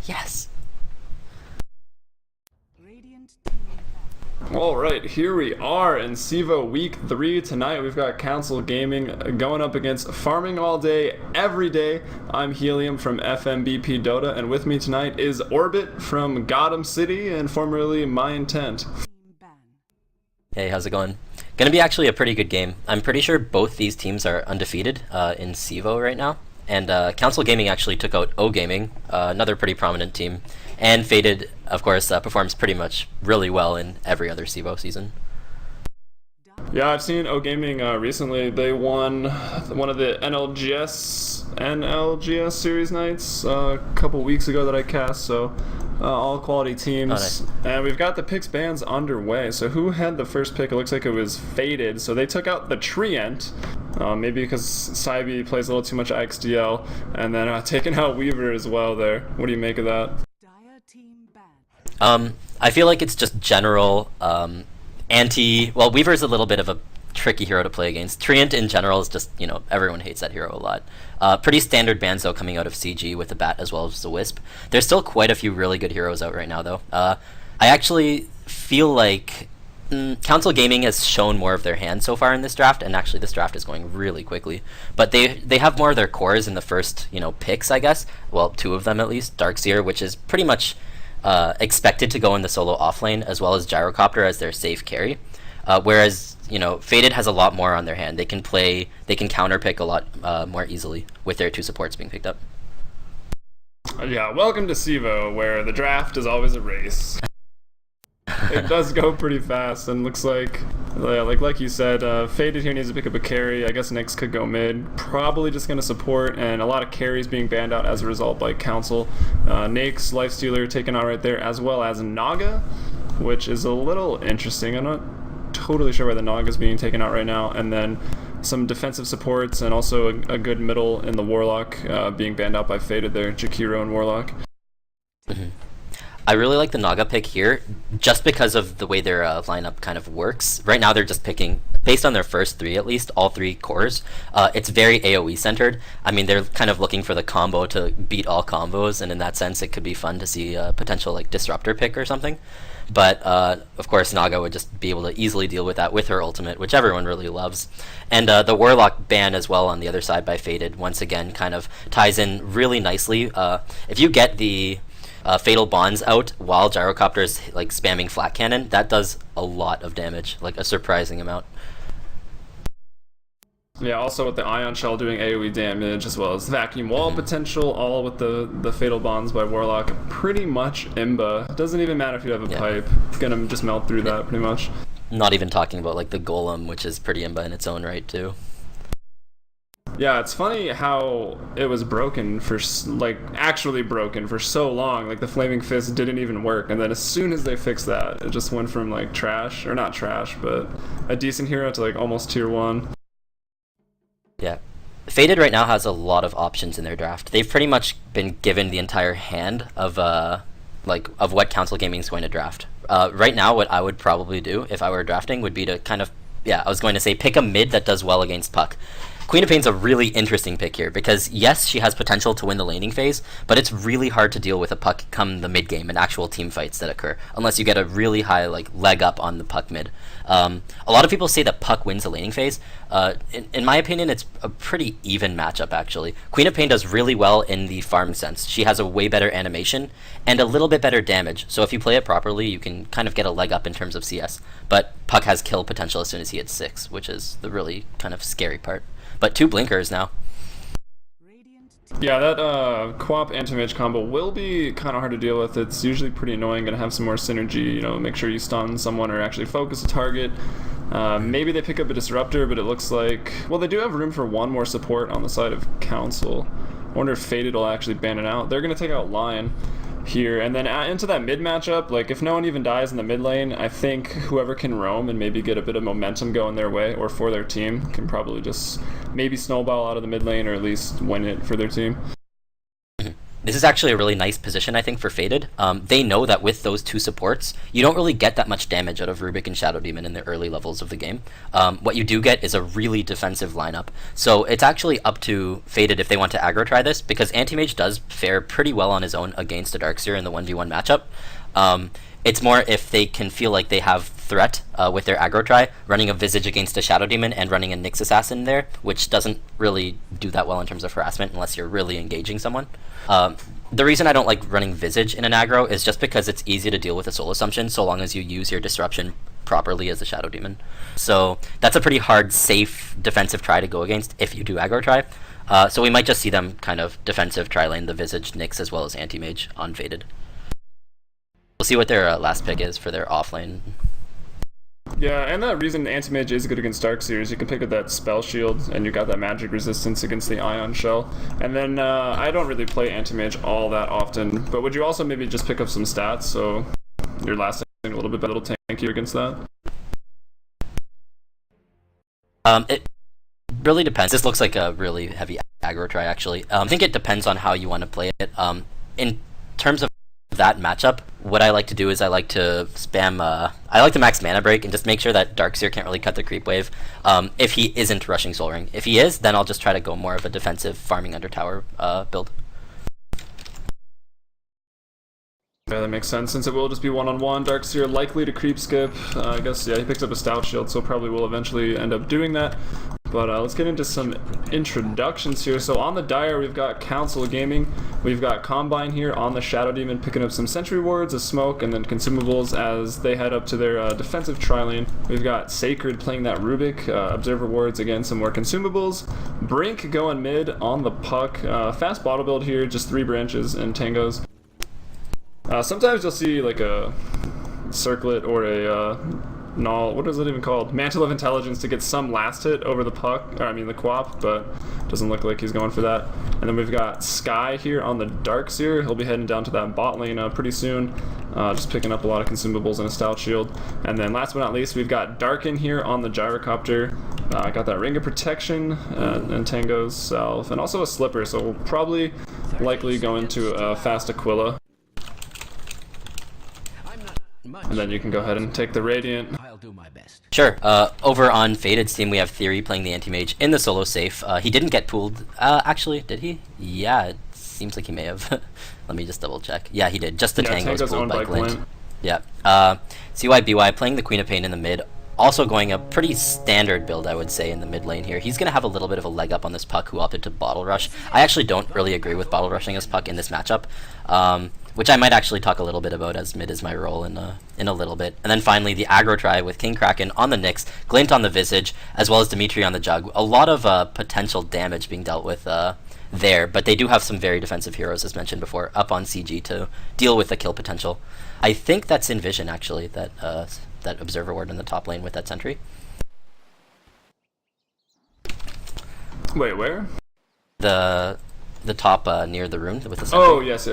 Yes. Alright, here we are in CEVO Week 3. Tonight we've got Council Gaming going up against Farming All Day, Every Day. I'm Helium from FMBP Dota, and with me tonight is Orbit from Gotham City and formerly My Intent. Hey, how's it going? Gonna be actually a pretty good game. I'm pretty sure both these teams are undefeated in CEVO right now. And Council Gaming actually took out O Gaming, another pretty prominent team. And Faded, of course, performs pretty much really well in every other CEVO season. Yeah, I've seen O Gaming recently. They won one of the NLGS series nights a couple weeks ago that I cast, so all quality teams. Oh, nice. And we've got the picks bans underway. So who had the first pick? It looks like it was Faded. So they took out the Treant, maybe because Cybe plays a little too much IXDL, and then taking out Weaver as well there. What do you make of that? I feel like it's just general well, Weaver's a little bit of a tricky hero to play against. Treant in general is just, everyone hates that hero a lot. Pretty standard bans though coming out of CG with the Bat as well as the Wisp. There's still quite a few really good heroes out right now though. I actually feel like Council Gaming has shown more of their hand so far in this draft, and actually this draft is going really quickly. But they have more of their cores in the first, picks, I guess. Well, two of them at least. Darkseer, which is pretty much expected to go in the solo offlane, as well as Gyrocopter as their safe carry. Whereas, Faded has a lot more on their hand. They can counterpick a lot more easily with their two supports being picked up. Yeah, welcome to CEVO, where the draft is always a race. It does go pretty fast, and looks like you said, Faded here needs to pick up a carry. I guess Nyx could go mid. Probably just going to support, and a lot of carries being banned out as a result by Council. Nyx, Lifestealer taken out right there, as well as Naga, which is a little interesting. I'm not totally sure why the Naga is being taken out right now, and then some defensive supports, and also a good middle in the Warlock being banned out by Faded there, Jakiro and Warlock. Mm-hmm. I really like the Naga pick here, just because of the way their lineup kind of works. Right now they're just picking, based on their first three at least, all three cores. It's very AoE centered. I mean, they're kind of looking for the combo to beat all combos, and in that sense it could be fun to see a potential disruptor pick or something. But of course Naga would just be able to easily deal with that with her ultimate, which everyone really loves. And the Warlock ban as well on the other side by Faded, once again, kind of ties in really nicely. If you get the Fatal Bonds out while Gyrocopter is spamming Flat Cannon, that does a lot of damage, a surprising amount. Yeah, also with the Ion Shell doing AoE damage, as well as Vacuum Wall potential, all with the Fatal Bonds by Warlock. Pretty much Imba. Doesn't even matter if you have a pipe. It's gonna just melt through that, pretty much. Not even talking about the Golem, which is pretty Imba in its own right, too. Yeah, it's funny how it was broken for, actually broken for so long. The Flaming Fist didn't even work, and then as soon as they fixed that, it just went from, trash, or not trash, but a decent hero to, almost tier 1. Yeah. Faded right now has a lot of options in their draft. They've pretty much been given the entire hand of what Council Gaming is going to draft. Right now, what I would probably do if I were drafting would be to I was going to say pick a mid that does well against Puck. Queen of Pain's a really interesting pick here, because yes, she has potential to win the laning phase, but it's really hard to deal with a Puck come the mid game and actual team fights that occur, unless you get a really high leg up on the Puck mid. A lot of people say that Puck wins the laning phase. In my opinion, it's a pretty even matchup actually. Queen of Pain does really well in the farm sense. She has a way better animation and a little bit better damage, so if you play it properly, you can kind of get a leg up in terms of CS. But Puck has kill potential as soon as he hits 6, which is the really kind of scary part. But 2 blinkers now. Yeah, that co-op anti-mage combo will be kind of hard to deal with. It's usually pretty annoying, gonna have some more synergy, make sure you stun someone or actually focus a target. Maybe they pick up a disruptor, but it looks like, well, they do have room for one more support on the side of Council. I wonder if Faded will actually ban it out. They're gonna take out Lion here, and then into that mid matchup, if no one even dies in the mid lane, I think whoever can roam and maybe get a bit of momentum going their way or for their team can probably just maybe snowball out of the mid lane, or at least win it for their team. This is actually a really nice position, I think, for Faded. They know that with those two supports, you don't really get that much damage out of Rubik and Shadow Demon in the early levels of the game. What you do get is a really defensive lineup. So it's actually up to Faded if they want to aggro try this, because Anti-Mage does fare pretty well on his own against a Darkseer in the 1v1 matchup. It's more if they can feel like they have threat with their aggro try, running a Visage against a Shadow Demon and running a Nyx Assassin there, which doesn't really do that well in terms of harassment unless you're really engaging someone. The reason I don't like running Visage in an aggro is just because it's easy to deal with a Soul Assumption so long as you use your Disruption properly as a Shadow Demon. So that's a pretty hard, safe, defensive try to go against if you do aggro try. So we might just see them kind of defensive try lane the Visage, Nyx, as well as Anti-Mage on Faded. We'll see what their last pick is for their off lane. Yeah, and that reason Anti-Mage is good against Darkseers, you can pick up that Spell Shield, and you got that magic resistance against the Ion Shell. And then, I don't really play Anti-Mage all that often, but would you also maybe just pick up some stats, so your last thing a little bit better, a little tankier against that? It really depends. This looks like a really heavy aggro try, actually. I think it depends on how you want to play it. In terms of that matchup, what I like to do is I like to spam, I like to max mana break and just make sure that Darkseer can't really cut the creep wave if he isn't rushing Soul Ring. If he is, then I'll just try to go more of a defensive farming under tower build. Yeah, that makes sense. Since it will just be one-on-one, Darkseer likely to creep skip. I guess, yeah, he picks up a Stout Shield, so probably will eventually end up doing that. But let's get into some introductions here. So on the Dire, we've got Council Gaming. We've got Combine here on the Shadow Demon picking up some Sentry Wards, a Smoke, and then Consumables as they head up to their defensive tri-lane. We've got Sacred playing that Rubik, Observer Wards, again, some more Consumables. Brink going mid on the Puck. Fast bottle build here, just 3 branches and Tangos. Sometimes you'll see like a Circlet or a Null, what is it even called? Mantle of Intelligence to get some last hit over the puck, or I mean the Quap, but doesn't look like he's going for that. And then we've got Sky here on the Darkseer. He'll be heading down to that bot lane pretty soon, just picking up a lot of consumables and a Stout Shield. And then last but not least, we've got Darken here on the Gyrocopter. I got that Ring of Protection and Tango's Self, and also a Slipper, so we'll probably likely go into a Fast Aquila. And then you can go ahead and take the Radiant. I'll do my best. Sure. Over on Faded's team, we have Theory playing the Anti-Mage in the solo safe. He didn't get pooled. Actually, did he? Yeah, it seems like he may have. Let me just double check. Yeah, he did. Just the Tango was pooled by Glint. Yeah. CYBY playing the Queen of Pain in the mid. Also going a pretty standard build, I would say, in the mid lane here. He's going to have a little bit of a leg up on this Puck who opted to Bottle Rush. I actually don't really agree with Bottle Rushing this Puck in this matchup. Which I might actually talk a little bit about, as mid is my role in a little bit. And then finally, the aggro try with King Kraken on the Nyx, Glint on the Visage, as well as Dimitri on the Jug. A lot of potential damage being dealt with there, but they do have some very defensive heroes, as mentioned before, up on CG to deal with the kill potential. I think that's Envision, actually, that Observer Ward in the top lane with that Sentry. Wait, where? The top near the rune with the Sentry. Oh, yes.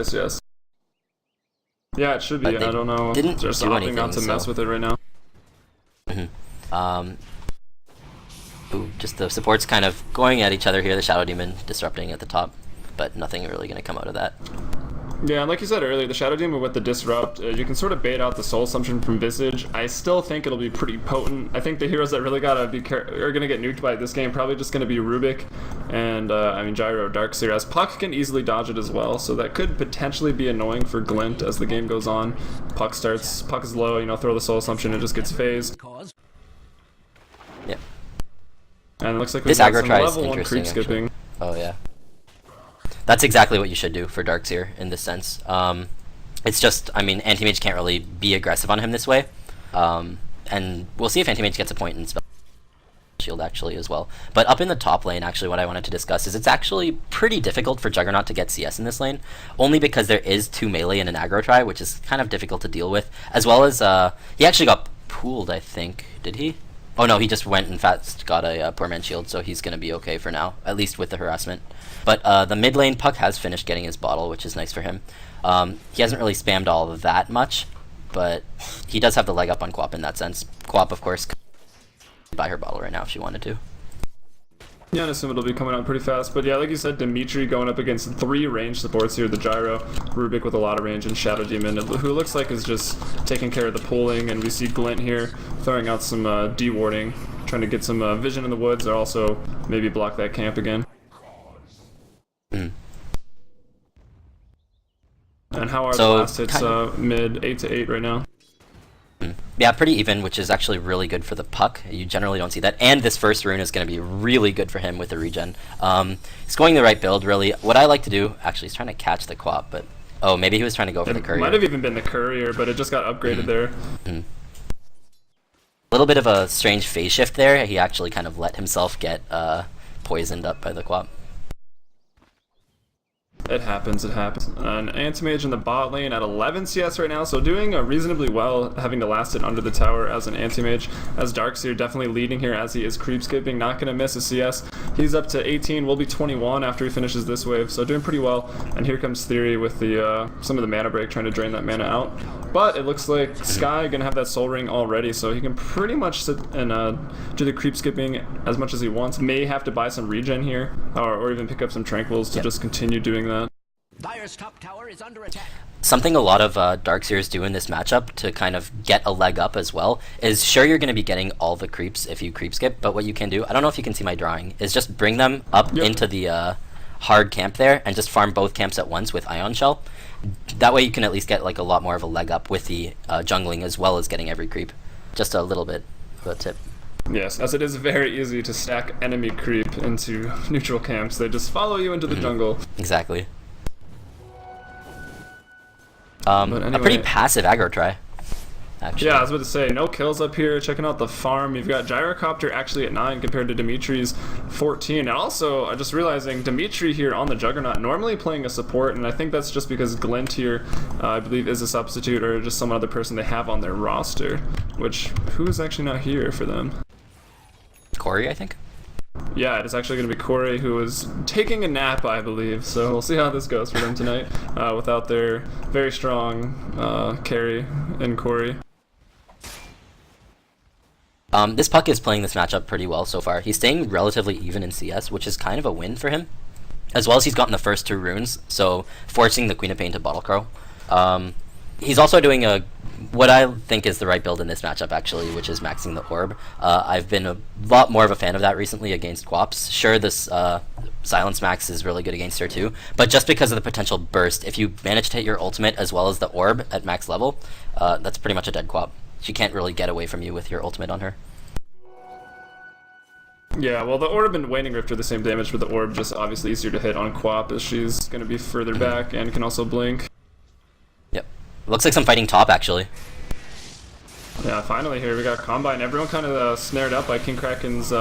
Yeah, it should be. I don't know. Didn't Just do opting anything, not to mess with it right now. Ooh, just the supports kind of going at each other here. The Shadow Demon disrupting at the top, but nothing really going to come out of that. Yeah, and like you said earlier, the Shadow Demon with the Disrupt, you can sort of bait out the Soul Assumption from Visage. I still think it'll be pretty potent. I think the heroes that really gotta be are gonna get nuked by this game probably just gonna be Rubik and Gyro Darkseer, as Puck can easily dodge it as well, so that could potentially be annoying for Glint as the game goes on. Puck is low, throw the Soul Assumption, it just gets phased. Yep. And it looks like This we've got aggro some try is level 1 interesting, creep skipping. Oh yeah. That's exactly what you should do for Darkseer in this sense. It's just, Anti-Mage can't really be aggressive on him this way. And we'll see if Anti-Mage gets a point in Spell Shield actually as well. But up in the top lane, actually, what I wanted to discuss is it's actually pretty difficult for Juggernaut to get CS in this lane, only because there is 2 melee and an aggro try, which is kind of difficult to deal with, as well as, he actually got pooled, I think. Did he? Oh no, he just went and fast got a Poor Man's Shield, so he's going to be okay for now, at least with the harassment. But the mid lane, Puck has finished getting his bottle, which is nice for him. He hasn't really spammed all of that much, but he does have the leg up on Quap in that sense. Quap, of course, could buy her bottle right now if she wanted to. Yeah, I assume it'll be coming out pretty fast. But yeah, like you said, Dimitri going up against 3 range supports here, the Gyro, Rubik with a lot of range, and Shadow Demon, who looks like is just taking care of the pulling, and we see Glint here throwing out some de-warding, trying to get some vision in the woods, or also maybe block that camp again. Mm. And how are the last hits? Mid 8 to 8 right now. Yeah, pretty even, which is actually really good for the puck. You generally don't see that. And this first rune is going to be really good for him with the regen. He's going the right build, really. What I like to do... Actually, he's trying to catch the Quap, but... Oh, maybe he was trying to go for the Courier. Might have even been the Courier, but it just got upgraded there. A little bit of a strange phase shift there. He actually kind of let himself get poisoned up by the Quap. It happens, it happens. An Anti-Mage in the bot lane at 11 CS right now, so doing reasonably well, having to last it under the tower as an Anti-Mage. As Darkseer definitely leading here as he is creep skipping, not going to miss a CS. He's up to 18, will be 21 after he finishes this wave, so doing pretty well. And here comes Theory with the some of the mana break, trying to drain that mana out. But it looks like Sky going to have that Soul Ring already, so he can pretty much sit and do the creep skipping as much as he wants. May have to buy some regen here, or even pick up some Tranquils to just continue doing that. Dire's top tower is under attack. Something a lot of Darkseers do in this matchup to kind of get a leg up as well is, sure, you're going to be getting all the creeps if you creep skip, but what you can do, I don't know if you can see my drawing, is just bring them up into the hard camp there and just farm both camps at once with Ion Shell. That way you can at least get like a lot more of a leg up with the jungling as well as getting every creep. Just a little bit of a tip. Yes, as it is very easy to stack enemy creep into neutral camps. They just follow you into the jungle. Exactly. Anyway, a pretty passive aggro try, actually. Yeah, I was about to say, no kills up here. Checking out the farm. You've got Gyrocopter actually at 9 compared to Dimitri's 14. And also, I'm just realizing Dimitri here on the Juggernaut, normally playing a support, and I think that's just because Glint here, I believe, is a substitute or just some other person they have on their roster. Which, who is actually not here for them? Corey, I think? Yeah, it is actually going to be Corey, who is taking a nap, I believe. So we'll see how this goes for them tonight without their very strong carry in Corey. This puck is playing this matchup pretty well so far. He's staying relatively even in CS, which is kind of a win for him. As well as he's gotten the first 2 runes, so forcing the Queen of Pain to Bottle Crow. He's also doing what I think is the right build in this matchup, actually, which is maxing the Orb. I've been a lot more of a fan of that recently against Quaps. Sure, this Silence Max is really good against her too, but just because of the potential burst, if you manage to hit your ultimate as well as the Orb at max level, that's pretty much a dead Quap. She can't really get away from you with your ultimate on her. Yeah, well, the Orb and Waning Rift are the same damage, but the Orb just obviously easier to hit on Quap as she's going to be further back and can also blink. Yep. Looks like some fighting top, actually. Yeah, finally here we got Combine. Everyone kind of snared up by King Kraken's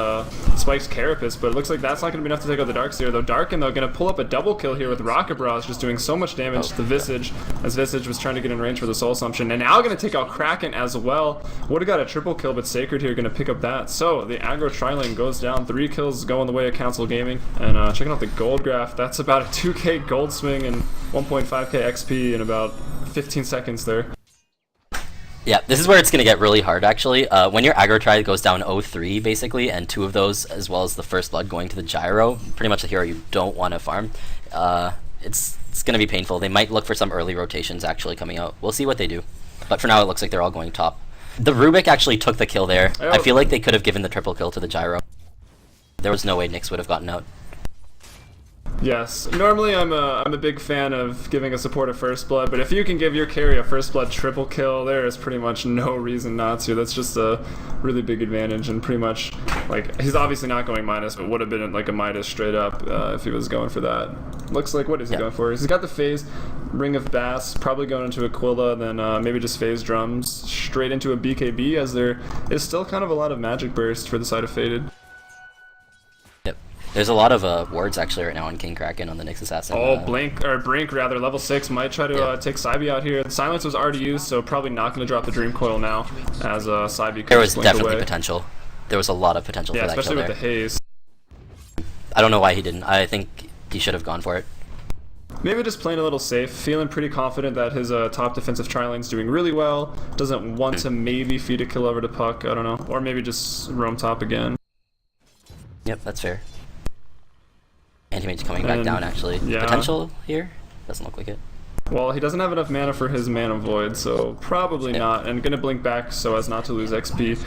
Spike's Carapace, but it looks like that's not going to be enough to take out the Darkseer, though Darken, though, going to pull up a double kill here with Rocket Bras, just doing so much damage to Visage, as Visage was trying to get in range for the Soul Assumption, and now going to take out Kraken as well. Would have got a triple kill, but Sacred here going to pick up that. So the aggro tri-lane goes down, 3 kills going the way of Council Gaming, and checking out the gold graph, that's about a 2k gold swing and 1.5k XP in about 15 seconds there. Yeah, this is where it's going to get really hard, actually. When your aggro try goes down 0-3, basically, and 2 of those, as well as the first blood going to the Gyro, pretty much a hero you don't want to farm, it's going to be painful. They might look for some early rotations actually coming out. We'll see what they do. But for now, it looks like they're all going top. The Rubik actually took the kill there. I feel like they could have given the triple kill to the Gyro. There was no way Nyx would have gotten out. Yes, normally I'm a big fan of giving a support a first blood, but if you can give your carry a first blood triple kill, there is pretty much no reason not to. That's just a really big advantage, and pretty much, like, he's obviously not going minus, but would have been like a Midas straight up if he was going for that. Looks like, what is he going for? He's got the phase, Ring of Bass, probably going into Aquila, then maybe just phase drums straight into a BKB, as there is still kind of a lot of magic burst for the side of Faded. There's a lot of wards actually right now on King Kraken on the Nyx Assassin. Oh, Brink rather, level 6 might try to take Cybe out here. The silence was already used, so probably not going to drop the Dream Coil now, as Cybe there was definitely potential. There was a lot of potential for that kill especially with the haze. I don't know why he didn't. I think he should have gone for it. Maybe just playing a little safe, feeling pretty confident that his top defensive tri-lane's doing really well, doesn't want to maybe feed a kill over to Puck, I don't know, or maybe just roam top again. Yep, that's fair. Anti-Mage coming back down, actually. Yeah. Potential here? Doesn't look like it. Well, he doesn't have enough mana for his Mana Void, so probably not. And gonna blink back so as not to lose XP.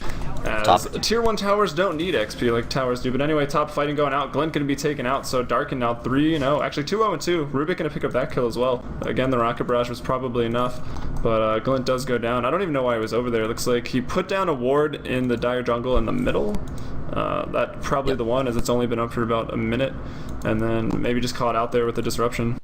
As tier 1 towers don't need XP like towers do. But anyway, top fighting going out. Glint gonna be taken out, so Darkin now 3-0. Actually 2-0-2. Rubik gonna pick up that kill as well. Again, the Rocket Barrage was probably enough. But Glint does go down. I don't even know why he was over there. It looks like he put down a ward in the Dire Jungle in the middle. That probably the one, as it's only been up for about a minute. And then maybe just caught out there with the disruption.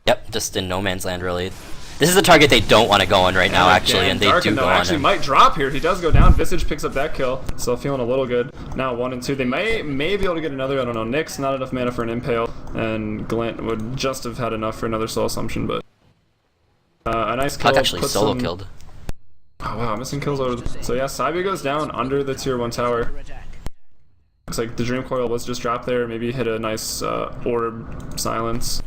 Yep, just in no man's land, really. This is a target they don't want to go on right now, actually, and they Darkin, do go though, on actually him. might drop here. He does go down. Visage picks up that kill, so feeling a little good. Now 1 and 2. They may be able to get another. I don't know. Nyx not enough mana for an Impale, and Glint would just have had enough for another Soul Assumption, but a nice kill. Puck actually solo killed. Oh wow, missing kills over. So yeah, CEVO goes down under the tier 1 tower. Looks like the Dream Coil was just dropped there. Maybe hit a nice orb silence.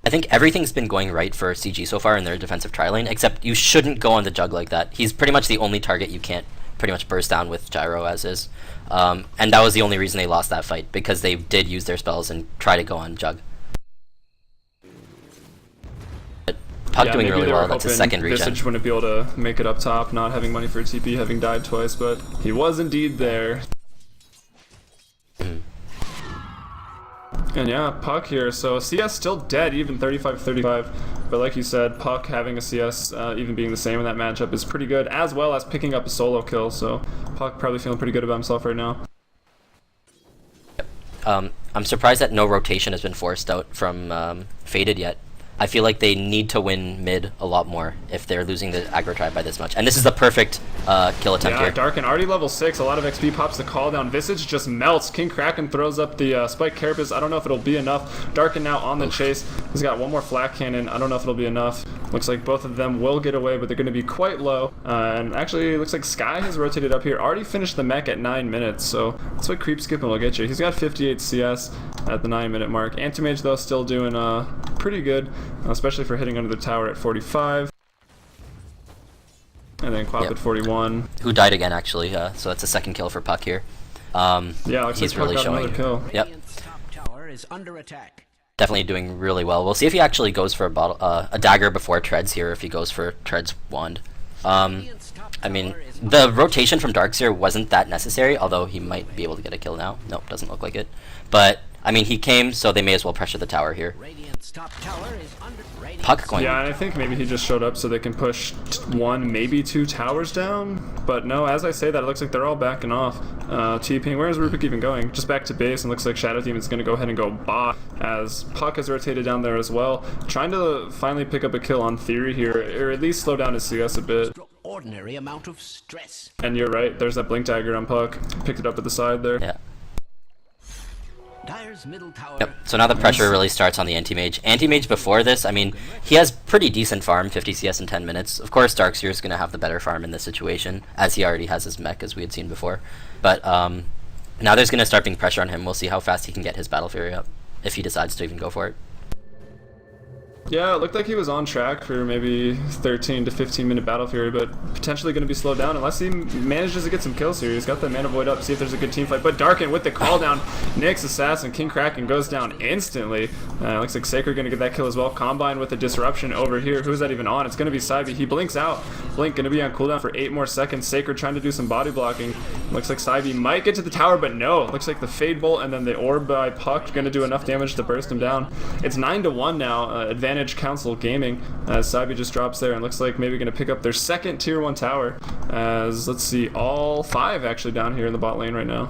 I think everything's been going right for CG so far in their defensive tri-lane, except you shouldn't go on the Jug like that. He's pretty much the only target you can't pretty much burst down with Gyro as is. And that was the only reason they lost that fight, because they did use their spells and try to go on Jug. But Puck doing really well, that's his second regen. Visage wouldn't be able to make it up top, not having money for a TP, having died twice, but he was indeed there. And yeah, Puck here, so CS still dead, even 35-35, but like you said, Puck having a CS even being the same in that matchup is pretty good, as well as picking up a solo kill, so Puck probably feeling pretty good about himself right now. I'm surprised that no rotation has been forced out from Faded yet. I feel like they need to win mid a lot more if they're losing the aggro tribe by this much. And this is the perfect kill attempt here. Darkin already level 6, a lot of XP pops the call down. Visage just melts. King Kraken throws up the Spike Carapace. I don't know if it'll be enough. Darkin now on the chase. He's got one more Flak Cannon. I don't know if it'll be enough. Looks like both of them will get away, but they're going to be quite low. And actually, looks like Sky has rotated up here. Already finished the mech at 9 minutes, so that's what creep skipping will get you. He's got 58 CS at the 9-minute mark. Anti-Mage, though, still doing pretty good, especially for hitting under the tower at 45. And then Quap at 41. Who died again, actually, so that's a second kill for Puck here. Yeah, looks he's like Puck really got showing. another kill. Yep. Top tower is under attack. Definitely doing really well. We'll see if he actually goes for a dagger before Treads here, if he goes for Treads wand. I mean, the rotation from Darkseer wasn't that necessary, although he might be able to get a kill now. Nope, doesn't look like it. But, I mean, he came, so they may as well pressure the tower here. Top tower is under Puck going. Yeah, and I think maybe he just showed up so they can push 1, maybe 2 towers down. But no, as I say that, it looks like they're all backing off. TPing, where is Rubik even going? Just back to base, and looks like Shadow Demon's going to go ahead and go bot, as Puck has rotated down there as well. Trying to finally pick up a kill on Theory here, or at least slow down his CS a bit. ordinary amount of stress. And you're right, there's that Blink Dagger on Puck. Picked it up at the side there. Yeah. Dire's middle tower. Yep, so now the pressure really starts on the Anti-Mage. Anti-Mage before this, I mean, he has pretty decent farm, 50 CS in 10 minutes. Of course, Darkseer is going to have the better farm in this situation, as he already has his mech, as we had seen before. But now there's going to start being pressure on him. We'll see how fast he can get his Battle Fury up, if he decides to even go for it. Yeah, it looked like he was on track for maybe 13 to 15 minute Battle Fury, but potentially going to be slowed down unless he manages to get some kills here. He's got the Mana Void up, see if there's a good team fight. But Darkin with the call down, Nyx, Assassin, King Kraken goes down instantly. Looks like Sacred going to get that kill as well. Combine with the Disruption over here. Who's that even on? It's going to be Saibi. He blinks out. Blink going to be on cooldown for 8 more seconds. Sacred trying to do some body blocking. Looks like Saibi might get to the tower, but no. Looks like the Fade Bolt and then the Orb by Puck going to do enough damage to burst him down. It's 9-1 now. Advantage Council Gaming as Saibi just drops there and looks like maybe going to pick up their second tier 1 tower as, let's see, all 5 actually down here in the bot lane right now.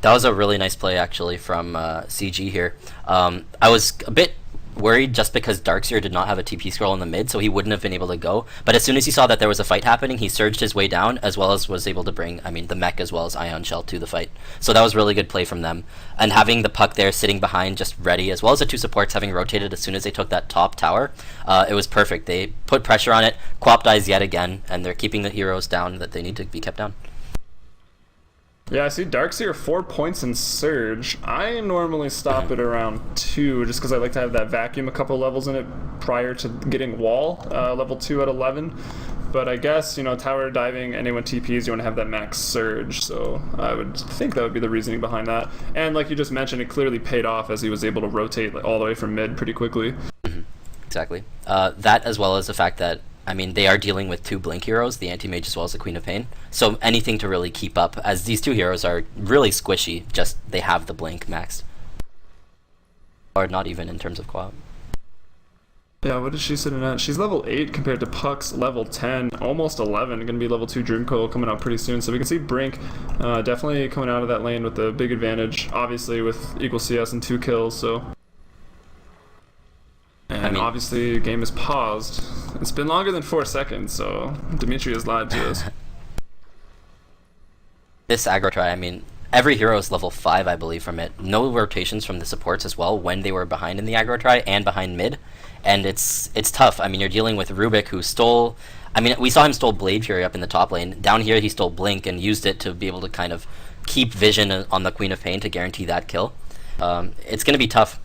That was a really nice play actually from CG here. I was a bit worried just because Darkseer did not have a TP scroll in the mid, so he wouldn't have been able to go. But as soon as he saw that there was a fight happening, he surged his way down, as well as was able to bring, I mean, the mech as well as Ion Shell to the fight. So that was really good play from them. And having the Puck there sitting behind just ready, as well as the 2 supports having rotated as soon as they took that top tower, it was perfect. They put pressure on it, Quap dies yet again, and they're keeping the heroes down that they need to be kept down. Yeah, I see Darkseer 4 points in Surge. I normally stop at around 2 just because I like to have that vacuum a couple levels in it prior to getting Wall, level 2 at 11. but I guess, you know, tower diving, anyone TPs, you want to have that max surge, so I would think that would be the reasoning behind that. And like you just mentioned, it clearly paid off as he was able to rotate all the way from mid pretty quickly. Exactly. That as well as the fact that, I mean, they are dealing with 2 Blink heroes, the Anti-Mage as well as the Queen of Pain. So anything to really keep up, as these 2 heroes are really squishy, just they have the Blink maxed. Or not even in terms of quad. Yeah, what is she sitting at? She's level 8 compared to Puck's level 10, almost 11. Going to be level 2 Dream Coil coming out pretty soon. So we can see Brink definitely coming out of that lane with a big advantage, obviously with equal CS and 2 kills, so... And I mean, obviously, the game is paused. It's been longer than 4 seconds, so Dimitri has lied to us. This aggro try, I mean, every hero is level 5, I believe, from it. No rotations from the supports as well when they were behind in the aggro try and behind mid. And it's tough. I mean, you're dealing with Rubik, who stole... I mean, we saw him stole Blade Fury up in the top lane. Down here, he stole Blink and used it to be able to kind of keep vision on the Queen of Pain to guarantee that kill. It's going to be tough.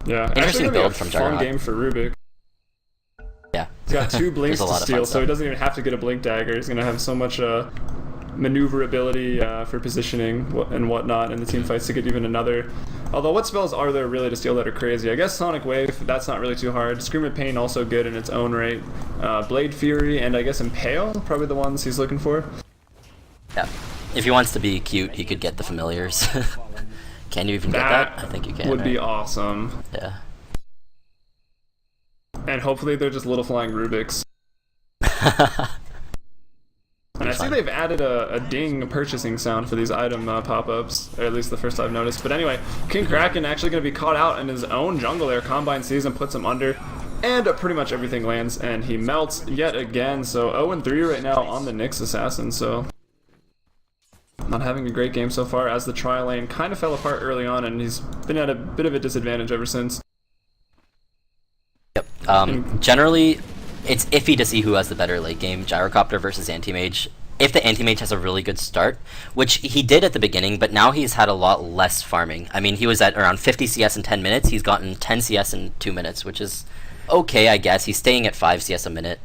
Yeah, interesting build from Fun Juggernaut. game for Rubik. Yeah. He's got 2 blinks to steal, so he stuff. doesn't even have to get a blink dagger. He's going to have so much maneuverability for positioning and whatnot in the team fights to get even another. Although, what spells are there really to steal that are crazy? I guess Sonic Wave, that's not really too hard. Scream of Pain, also good in its own right. Blade Fury, and I guess Impale, probably the ones he's looking for. Yeah. If he wants to be cute, he could get the familiars. Can you even get that? I think you can. Would be awesome. Yeah. And hopefully they're just little flying Rubiks. And I see they've added a ding purchasing sound for these item pop-ups, or at least the first I've noticed. But anyway, King Kraken actually going to be caught out in his own jungle there. Combine sees him, puts him under, and pretty much everything lands, and he melts yet again. So 0-3 right now on the Nyx Assassin, so... Not having a great game so far, as the trial lane kind of fell apart early on, and he's been at a bit of a disadvantage ever since. Yep. Generally, it's iffy to see who has the better late game, Gyrocopter versus Anti-Mage. If the Anti-Mage has a really good start, which he did at the beginning, but now he's had a lot less farming. I mean, he was at around 50 CS in 10 minutes, he's gotten 10 CS in 2 minutes, which is okay, I guess. He's staying at 5 CS a minute.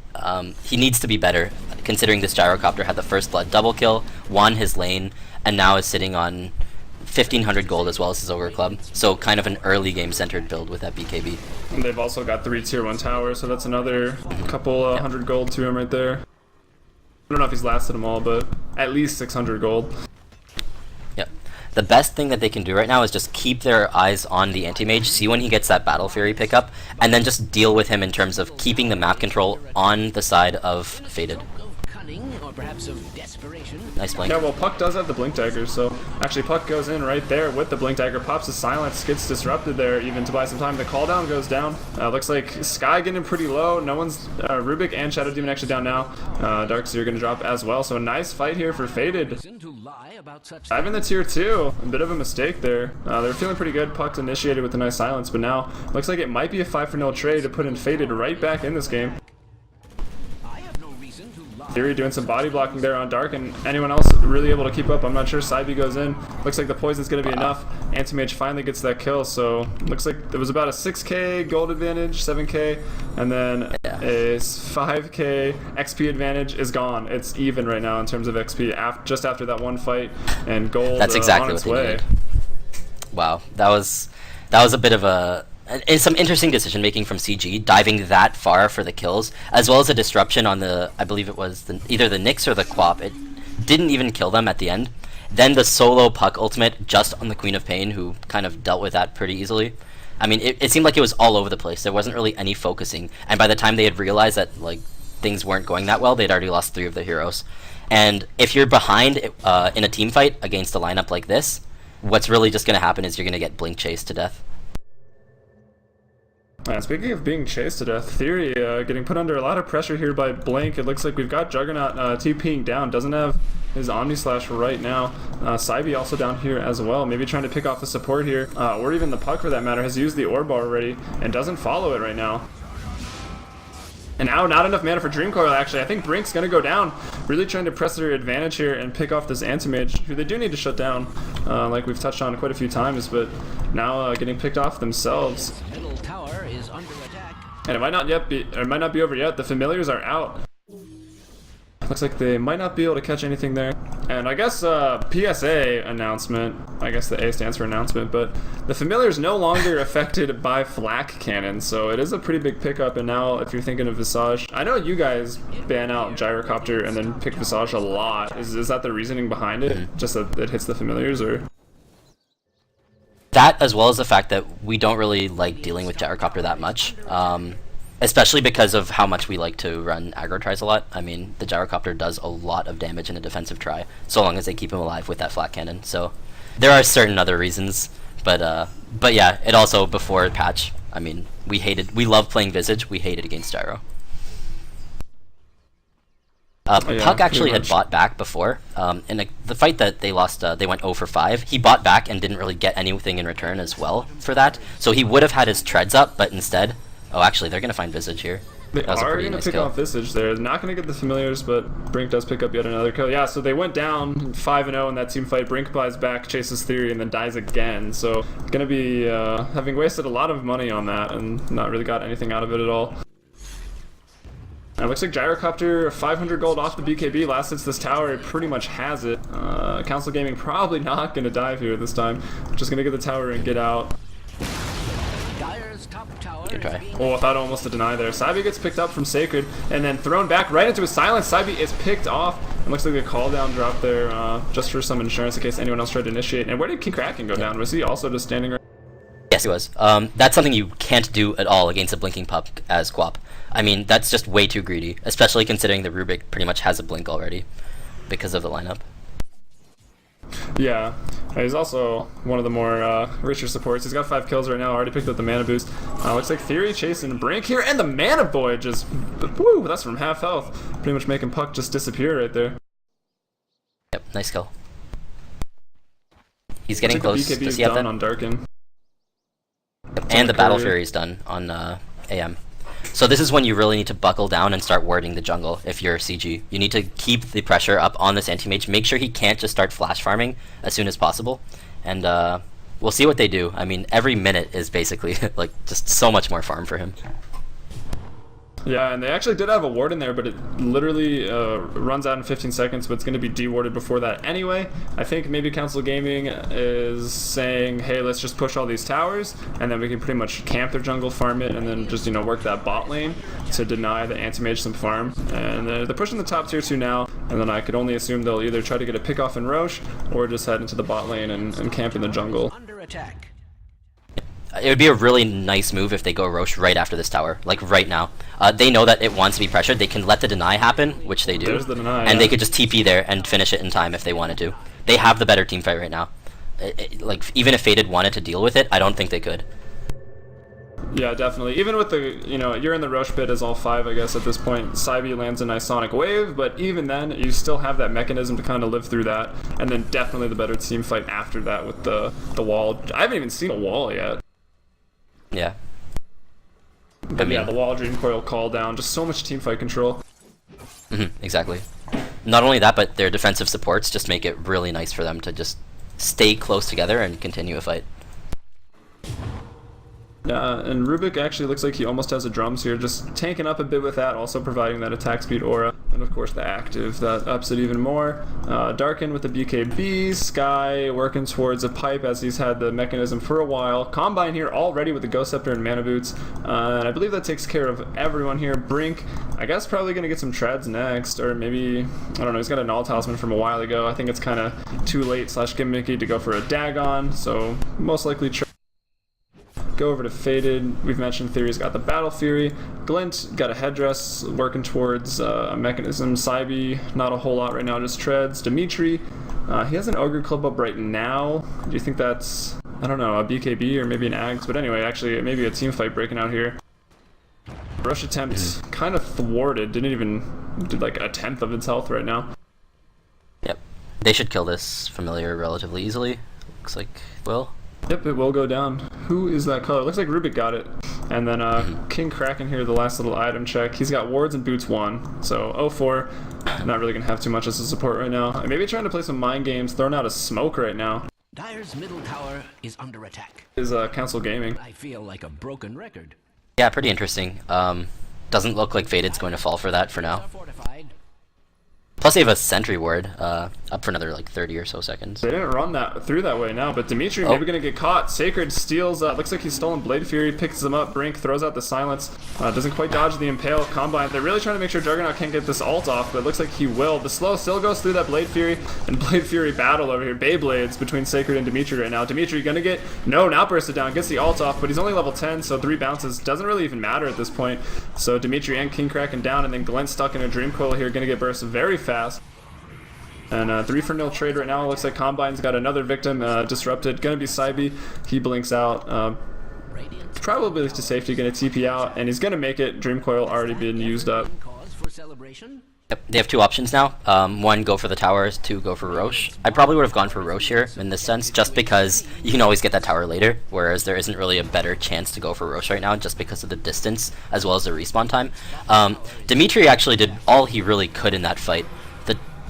He needs to be better, considering this Gyrocopter had the first blood double kill, won his lane, and now is sitting on 1,500 gold as well as his Ogre Club. So kind of an early game centered build with that BKB. And they've also got 3 tier 1 towers, so that's another couple hundred gold to him right there. I don't know if he's lasted them all, but at least 600 gold. Yep. The best thing that they can do right now is just keep their eyes on the Anti-Mage, see when he gets that Battle Fury pickup, and then just deal with him in terms of keeping the map control on the side of Faded. Or perhaps of desperation. Nice blink. Yeah, well, Puck does have the blink dagger, so actually Puck goes in right there with the blink dagger, pops his silence, gets disrupted there even to buy some time. The call down goes down. Looks like Sky getting pretty low. No one's Rubik and Shadow Demon actually down now. Darkseer gonna drop as well. So a nice fight here for Faded. Diving the tier 2, a bit of a mistake there. They're feeling pretty good. Puck's initiated with a nice silence, but now looks like it might be a 5-0 trade to put in Faded right back in this game. Theory doing some body blocking there on Dark, and anyone else really able to keep up? I'm not sure. CEVO goes in. Looks like the poison's going to be enough. Anti-Mage finally gets that kill, so looks like there was about a 6k gold advantage, 7k, and then a 5k XP advantage is gone. It's even right now in terms of XP just after that one fight, and gold That's exactly on its what they way. needed. Wow, that was a bit of a... It's some interesting decision making from CG, diving that far for the kills, as well as a disruption on the, I believe it was either the Nyx or the Quap. It didn't even kill them at the end. Then the solo Puck ultimate just on the Queen of Pain, who kind of dealt with that pretty easily. I mean, it seemed like it was all over the place. There wasn't really any focusing, and by the time they had realized that like things weren't going that well, they'd already lost 3 of their heroes. And if you're behind in a team fight against a lineup like this, what's really just going to happen is you're going to get blink chased to death. Speaking of being chased to death, Theory getting put under a lot of pressure here by Blink. It looks like we've got Juggernaut TPing down, doesn't have his Omni Slash right now. CEVO also down here as well, maybe trying to pick off the support here, or even the Puck for that matter, has used the Orb already and doesn't follow it right now. And now not enough mana for Dream Coil actually. I think Brink's gonna go down, really trying to press their advantage here and pick off this Anti-Mage, who they do need to shut down, like we've touched on quite a few times, but now getting picked off themselves. Middle tower is under attack. And it might not be over yet. The familiars are out. Looks like they might not be able to catch anything there. And I guess PSA announcement, I guess the A stands for announcement, but the familiar is no longer affected by flak cannon, so it is a pretty big pickup. And now if you're thinking of Visage, I know you guys ban out Gyrocopter and then pick Visage a lot. Is that the reasoning behind it? Just that it hits the familiars, or? That, as well as the fact that we don't really like dealing with Gyrocopter that much. Especially because of how much we like to run aggro tries a lot. I mean, the Gyrocopter does a lot of damage in a defensive try, so long as they keep him alive with that flat cannon. So there are certain other reasons, but yeah, it also, before patch, I mean, we love playing Visage, we hated against Gyro. Puck actually had bought back before. In the fight that they lost, they went 0 for 5. He bought back and didn't really get anything in return as well for that. So he would have had his treads up, but instead... Oh, actually, they're going to find Visage here. They are going to pick off Visage there. They're not going to get the familiars, but Brink does pick up yet another kill. Yeah, so they went down 5-0 in that team fight. Brink buys back, chases Theory, and then dies again. So going to be having wasted a lot of money on that and not really got anything out of it at all. And it looks like Gyrocopter, 500 gold off the BKB. Last hits this tower, it pretty much has it. Council Gaming probably not going to dive here this time. Just going to get the tower and get out. Good try. Oh, I thought almost a deny there. Saibi gets picked up from Sacred and then thrown back right into his silence. Saibi is picked off. It looks like a call down drop there just for some insurance in case anyone else tried to initiate. And where did King Kraken go down? Was he also just standing right? Yes, he was. That's something you can't do at all against a Blinking Pup as Quap. I mean, that's just way too greedy, especially considering the Rubik pretty much has a Blink already because of the lineup. Yeah, he's also one of the more richer supports. He's got 5 kills right now, already picked up the mana boost. Looks like Theory chasing Brink here, and the Mana Boy just, woo, that's from half health. Pretty much making Puck just disappear right there. Yep, nice kill. He's getting close. The BKB Does is he have done that? on Darkin. Yep. And the Battle Fury is done on AM. So this is when you really need to buckle down and start warding the jungle if you're CG. You need to keep the pressure up on this anti-mage, make sure he can't just start flash farming as soon as possible, and we'll see what they do. I mean, every minute is basically like just so much more farm for him. Yeah, and they actually did have a ward in there, but it literally runs out in 15 seconds, but it's going to be dewarded before that anyway. I think maybe Council Gaming is saying, hey, let's just push all these towers, and then we can pretty much camp their jungle, farm it, and then just, you know, work that bot lane to deny the anti-mage some farm. And they're pushing the top tier 2 now, and then I could only assume they'll either try to get a pick off in Roche, or just head into the bot lane and camp in the jungle. Under attack. It would be a really nice move if they go Roche right after this tower, like right now. They know that it wants to be pressured. They can let the deny happen, which they do. There's the deny, and they could just TP there and finish it in time if they wanted to. They have the better team fight right now. Like, even if Faded wanted to deal with it, I don't think they could. Yeah, definitely. Even with the, you know, you're in the Roche pit as all 5, I guess, at this point. Saibi lands a nice Sonic Wave, but even then, you still have that mechanism to kind of live through that. And then definitely the better team fight after that with the wall. I haven't even seen a wall yet. Yeah. But yeah, the wall, Dream Coil, call down, just so much team fight control. Exactly. Not only that, but their defensive supports just make it really nice for them to just stay close together and continue a fight. And Rubik actually looks like he almost has a drums here, just tanking up a bit with that, also providing that attack speed aura, and of course the active that ups it even more. Darkin with the BKB, Sky working towards a pipe as he's had the mechanism for a while. Combine here already with the Ghost Scepter and Mana Boots, and I believe that takes care of everyone here. Brink, I guess probably going to get some treads next, or maybe, I don't know, he's got a Null Talisman from a while ago. I think it's kind of too late / gimmicky to go for a Dagon, so most likely go over to Faded. We've mentioned Theory's got the Battle Fury. Glint got a headdress working towards a mechanism. Saibi, not a whole lot right now, just treads. Dimitri, he has an Ogre Club up right now. Do you think that's, I don't know, a BKB or maybe an Ags? But anyway, actually, maybe a team fight breaking out here. Rush attempt kind of thwarted. Didn't even do like a tenth of its health right now. Yep. They should kill this familiar relatively easily. Looks like, well. Yep, it will go down. Who is that color? Looks like Rubik got it. And then King Kraken here, the last little item check. He's got wards and boots 1. So 0-4. Not really going to have too much as a support right now. Maybe trying to play some mind games, throwing out a smoke right now. Dire's middle tower is under attack. Is Council Gaming. I feel like a broken record. Yeah, pretty interesting. Doesn't look like Faded's going to fall for that for now. Fortified. Plus they have a sentry ward up for another like 30 or so seconds. They didn't run that through that way now, but Dimitri maybe gonna get caught. Sacred steals, looks like he's stolen Blade Fury, picks him up, Brink throws out the silence, doesn't quite dodge the Impale Combine. They're really trying to make sure Juggernaut can't get this ult off, but it looks like he will. The slow still goes through that Blade Fury, and Blade Fury battle over here. Beyblades between Sacred and Dimitri right now. Dimitri gonna get, no, now bursted down, gets the ult off, but he's only level 10, so 3 bounces doesn't really even matter at this point. So Dimitri and King cracking down, and then Glenn stuck in a Dream Coil here, gonna get burst very fast. And 3-for-0 trade right now. Looks like Combine's got another victim disrupted. Gonna be Cybe. He blinks out. Probably to safety. Gonna TP out. And he's gonna make it. Dream Coil already been used up. Cause for celebration. Yep, they have 2 options now. 1, go for the towers. 2, go for Roche. I probably would have gone for Roche here in this sense, just because you can always get that tower later, whereas there isn't really a better chance to go for Roche right now, just because of the distance as well as the respawn time. Dimitri actually did all he really could in that fight.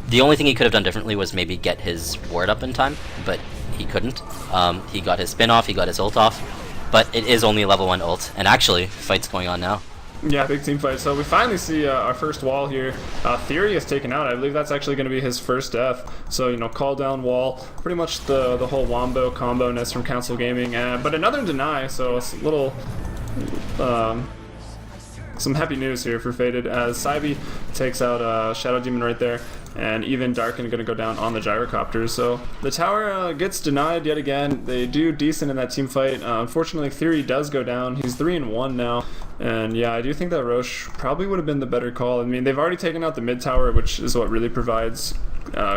The only thing he could have done differently was maybe get his ward up in time, but he couldn't. He got his spin off, he got his ult off, but it is only a level 1 ult, and actually, fight's going on now. Yeah, big team fight. So we finally see our first wall here. Theory is taken out. I believe that's actually going to be his first death. So, you know, call down wall. Pretty much the whole Wombo combo-ness from Council Gaming. But another deny, so it's a little... some happy news here for Faded as Cybe takes out Shadow Demon right there, and even Darken going to go down on the gyrocopters. So the tower gets denied yet again. They do decent in that team fight. Unfortunately, Theory does go down. He's 3-1 now, and yeah, I do think that Roche probably would have been the better call. I mean, they've already taken out the mid tower, which is what really provides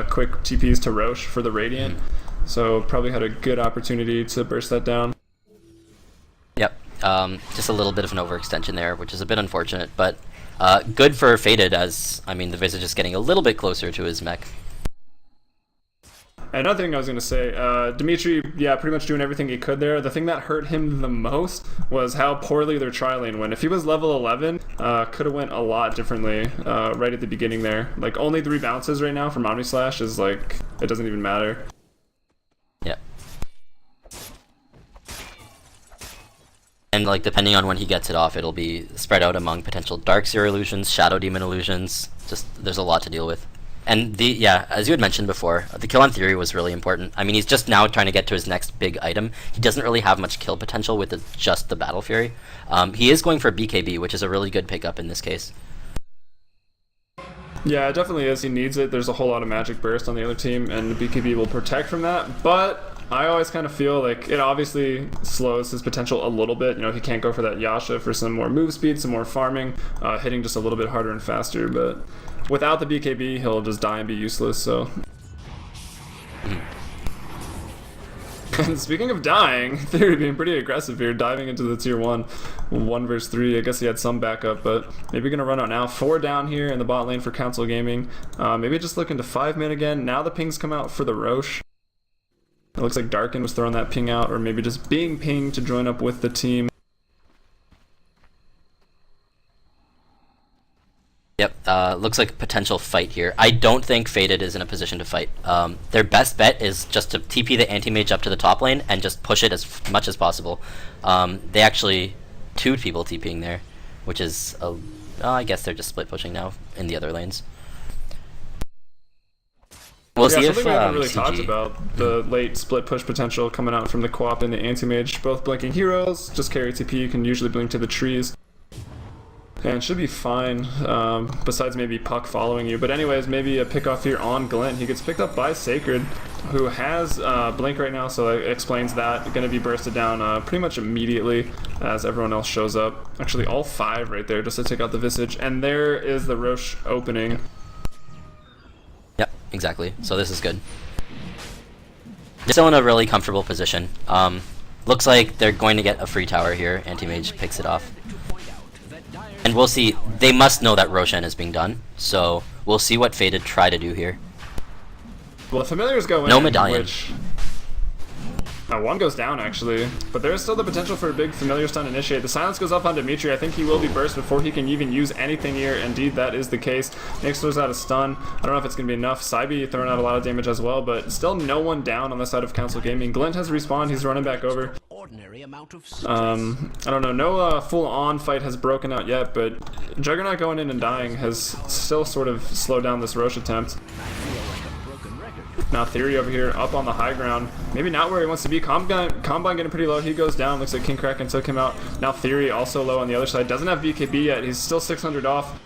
quick TPs to Roche for the Radiant. So probably had a good opportunity to burst that down. Yep. Just a little bit of an overextension there, which is a bit unfortunate, but good for Faded, as, I mean, the Visage is getting a little bit closer to his mech. Another thing I was going to say, Dimitri, yeah, pretty much doing everything he could there. The thing that hurt him the most was how poorly their tri-lane went. If he was level 11, could have went a lot differently right at the beginning there. Like, only 3 bounces right now from Omnislash is like, it doesn't even matter. Yep. And like depending on when he gets it off, it'll be spread out among potential Darkseer illusions, Shadow Demon illusions. Just there's a lot to deal with. And yeah, as you had mentioned before, the kill on Theory was really important. I mean, he's just now trying to get to his next big item. He doesn't really have much kill potential with just the Battle Fury. He is going for BKB, which is a really good pickup in this case. Yeah, it definitely is. He needs it. There's a whole lot of magic burst on the other team, and the BKB will protect from that. But I always kind of feel like it obviously slows his potential a little bit. You know, he can't go for that Yasha for some more move speed, some more farming, hitting just a little bit harder and faster. But without the BKB, he'll just die and be useless. So. And speaking of dying, Theory being pretty aggressive here, diving into the tier 1 versus 3. I guess he had some backup, but maybe gonna run out now. 4 down here in the bot lane for Council Gaming. Maybe just looking to 5-man again. Now the pings come out for the Roche. It looks like Darken was throwing that ping out, or maybe just being pinged to join up with the team. Yep, looks like a potential fight here. I don't think Faded is in a position to fight. Their best bet is just to TP the anti-mage up to the top lane and just push it as much as possible. They actually 2 people TPing there, which is, I guess they're just split pushing now in the other lanes. We'll see if we haven't really talked about the late split push potential coming out from the co-op and the anti-mage. Both blinking heroes, just carry TP, you can usually blink to the trees. And should be fine, besides maybe Puck following you. But anyways, maybe a pick off here on Glint. He gets picked up by Sacred, who has Blink right now, so it explains that. Going to be bursted down pretty much immediately as everyone else shows up. Actually, all 5 right there just to take out the Visage. And there is the Roche opening. Yep, exactly. So this is good. They're still in a really comfortable position. Looks like they're going to get a free tower here. Anti-Mage picks it off. And we'll see. They must know that Roshan is being done, so we'll see what Faded try to do here. Well, the Familiars go in, no medallion. Which... one goes down, actually. But there is still the potential for a big Familiar stun initiate. The silence goes up on Dimitri. I think he will be burst before he can even use anything here. Indeed, that is the case. Nyx throws out a stun. I don't know if it's going to be enough. Cybe throwing out a lot of damage as well, but still no one down on the side of Council Gaming. Glint has respawned. He's running back over. extraordinary amount of I don't know, no full-on fight has broken out yet, but Juggernaut going in and dying has still sort of slowed down this Roche attempt. Now Theory over here up on the high ground, maybe not where he wants to be. Combine getting pretty low, he goes down, looks like King Kraken took him out. Now Theory also low on the other side, doesn't have BKB yet, he's still 600 off.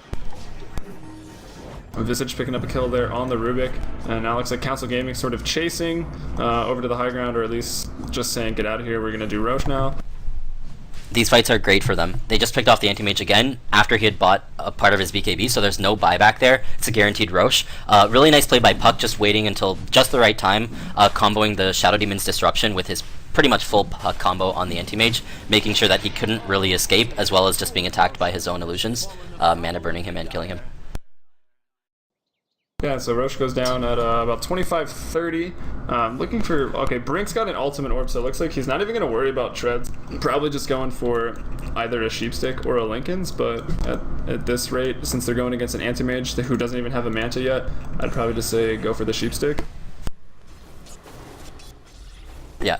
Visage picking up a kill there on the Rubik, and now looks like Council Gaming sort of chasing over to the high ground, or at least just saying get out of here, we're going to do Roche now. These fights are great for them. They just picked off the Anti-Mage again after he had bought a part of his BKB, so there's no buyback there. It's a guaranteed Roche. Really nice play by Puck, just waiting until just the right time, comboing the Shadow Demon's Disruption with his pretty much full Puck combo on the Anti-Mage, making sure that he couldn't really escape, as well as just being attacked by his own illusions, mana burning him and killing him. Yeah, so Roche goes down at about 25-30. Looking for... Okay, Brink's got an ultimate orb, so it looks like he's not even going to worry about treads. Probably just going for either a Sheepstick or a Lincoln's, but at this rate, since they're going against an Anti-Mage who doesn't even have a Manta yet, I'd probably just say go for the Sheepstick. Yeah.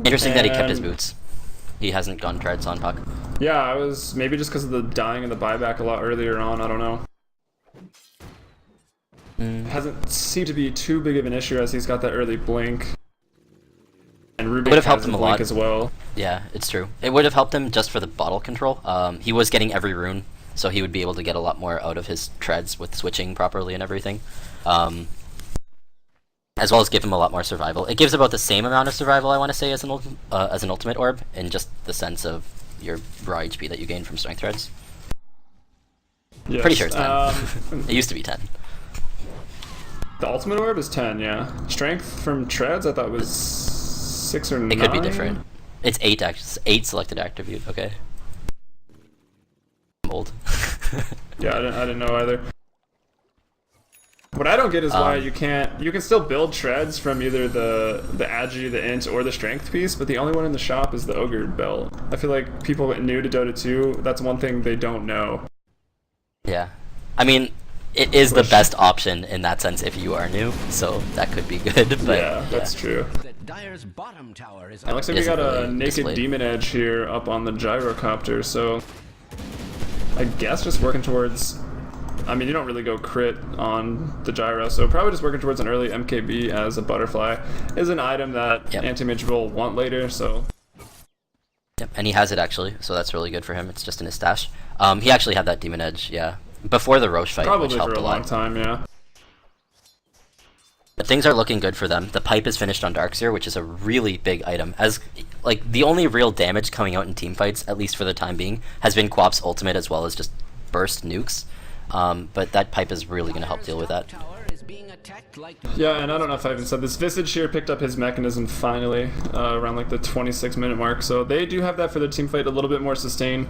Interesting that he kept his boots. He hasn't gone treads on Puck. Yeah, I was maybe just because of the dying and the buyback a lot earlier on, I don't know. Hasn't seemed to be too big of an issue as he's got that early blink. And Rubik would have helped him a lot as well. Yeah, it's true. It would have helped him just for the bottle control. He was getting every rune, so he would be able to get a lot more out of his treads with switching properly and everything. As well as give him a lot more survival. It gives about the same amount of survival, I want to say, as an ultimate orb, in just the sense of your raw HP that you gain from strength threads. Yes, pretty sure it's 10. It used to be 10. The ultimate orb is 10, yeah. Strength from treads I thought was 6 or 9. It could be different. It's 8 selected attribute, okay. I'm old. Yeah, I didn't know either. What I don't get is why you can still build treads from either the Agi, the Int, or the Strength piece, but the only one in the shop is the Ogre belt. I feel like people new to Dota 2, that's one thing they don't know. Yeah. I mean, it is the best option in that sense if you are new, so that could be good, but yeah, that's true. Dyer's bottom tower is It looks like we got a naked Demon Edge here up on the Gyrocopter, so I guess just working towards... I mean, you don't really go crit on the Gyro, so probably just working towards an early MKB as a Butterfly is an item that Anti-Mage will want later, so... Yep, and he has it actually, so that's really good for him. It's just in his stash. He actually had that Demon Edge, yeah, before the Roche fight, probably which helped for a lot. long time, yeah. But things are looking good for them. The pipe is finished on Darkseer, which is a really big item. As like the only real damage coming out in team fights, at least for the time being, has been Quap's ultimate as well as just burst nukes. But that pipe is really going to help deal with that. Yeah, and I don't know if I even said this. Visage here picked up his mechanism finally around like the 26-minute mark, so they do have that for their team fight, a little bit more sustain.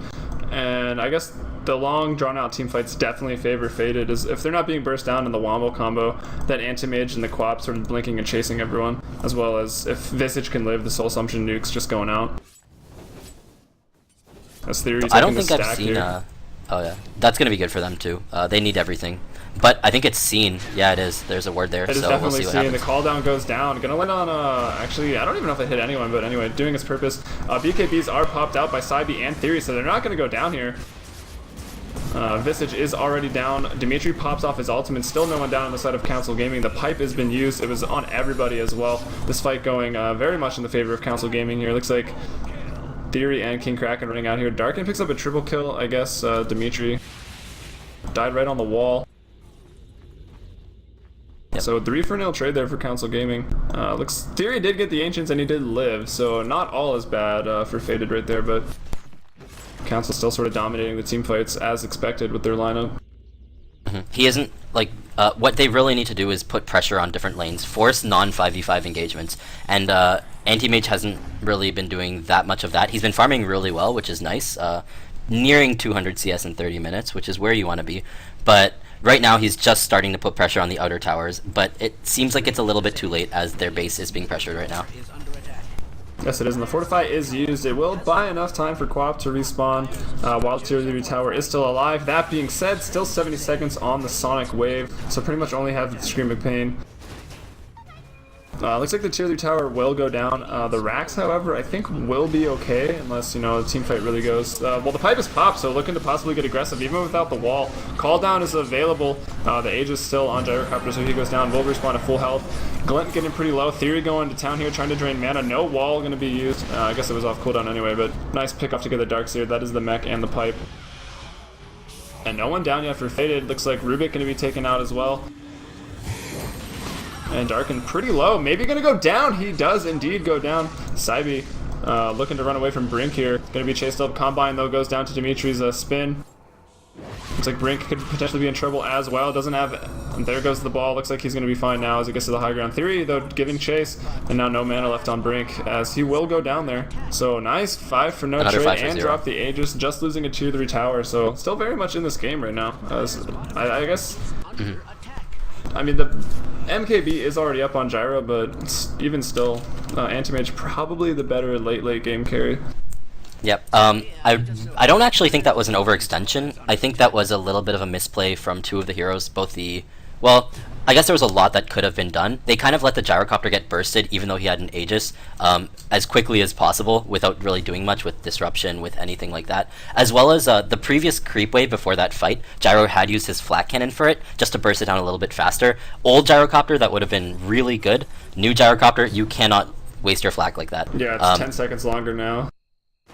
And I guess the long drawn-out team fights definitely favor Faded. Is if they're not being burst down in the Wombo combo, that Anti-Mage and the Quap sort of blinking and chasing everyone, as well as if Visage can live, the Soul Assumption nukes just going out. That's Theory. I don't think I've seen. Oh yeah, that's gonna be good for them too. They need everything, but I think it's seen. Yeah, it is. There's a word there, it is so definitely we'll see what seen. happens. The call down goes down. Gonna land on. Actually, I don't even know if it hit anyone, but anyway, doing its purpose. BKBs are popped out by Cybe and Theory, so they're not gonna go down here. Visage is already down. Dimitri pops off his ultimate. Still no one down on the side of Council Gaming. The pipe has been used. It was on everybody as well. This fight going very much in the favor of Council Gaming here. Looks like Theory and King Kraken running out here. Darkin picks up a triple kill, I guess. Dimitri died right on the wall. Yep. So 3-for-0 trade there for Council Gaming. Looks Theory did get the Ancients and he did live, so not all as bad for Faded right there, but Council still sort of dominating the team fights as expected with their lineup. He isn't like what they really need to do is put pressure on different lanes, force non-5v5 engagements, and Anti-Mage hasn't really been doing that much of that. He's been farming really well, which is nice, nearing 200 CS in 30 minutes, which is where you want to be, but right now he's just starting to put pressure on the outer towers, but it seems like it's a little bit too late as their base is being pressured right now. Yes, it is, and the Fortify is used. It will buy enough time for Quap to respawn while Tier 3 Tower is still alive. That being said, still 70 seconds on the Sonic Wave, so pretty much only have the Scream of Pain. Looks like the tier 3 tower will go down. The racks, however, I think will be okay unless, you know, the team fight really goes. Well, the pipe is popped, so looking to possibly get aggressive even without the wall. Call down is available. The Age is still on Gyrocopter, so he goes down. Will respawn at full health. Glint getting pretty low. Theory going to town here, trying to drain mana. No wall going to be used. I guess it was off cooldown anyway, but nice pick off to get the Darkseer. That is the mech and the pipe. And no one down yet for Faded. Looks like Rubik going to be taken out as well. And Darken pretty low. Maybe going to go down. He does indeed go down. Saibi looking to run away from Brink here. Going to be chased up. Combine, though, goes down to Dimitri's spin. Looks like Brink could potentially be in trouble as well. Doesn't have... And there goes the ball. Looks like he's going to be fine now as he gets to the high ground. Theory, though, giving chase. And now no mana left on Brink as he will go down there. So nice 5 for no trade and drop the Aegis. Just losing a tier 3 tower. So still very much in this game right now. I guess... I mean, the MKB is already up on Gyro, but even still, Anti-Mage probably the better late game carry. Yep. I don't actually think that was an overextension. I think that was a little bit of a misplay from two of the heroes. Both the... Well, I guess there was a lot that could have been done. They kind of let the Gyrocopter get bursted, even though he had an Aegis, as quickly as possible, without really doing much with disruption, with anything like that. As well as the previous creep wave before that fight, Gyro had used his Flak Cannon for it, just to burst it down a little bit faster. Old Gyrocopter, that would have been really good. New Gyrocopter, you cannot waste your Flak like that. Yeah, it's 10 seconds longer now.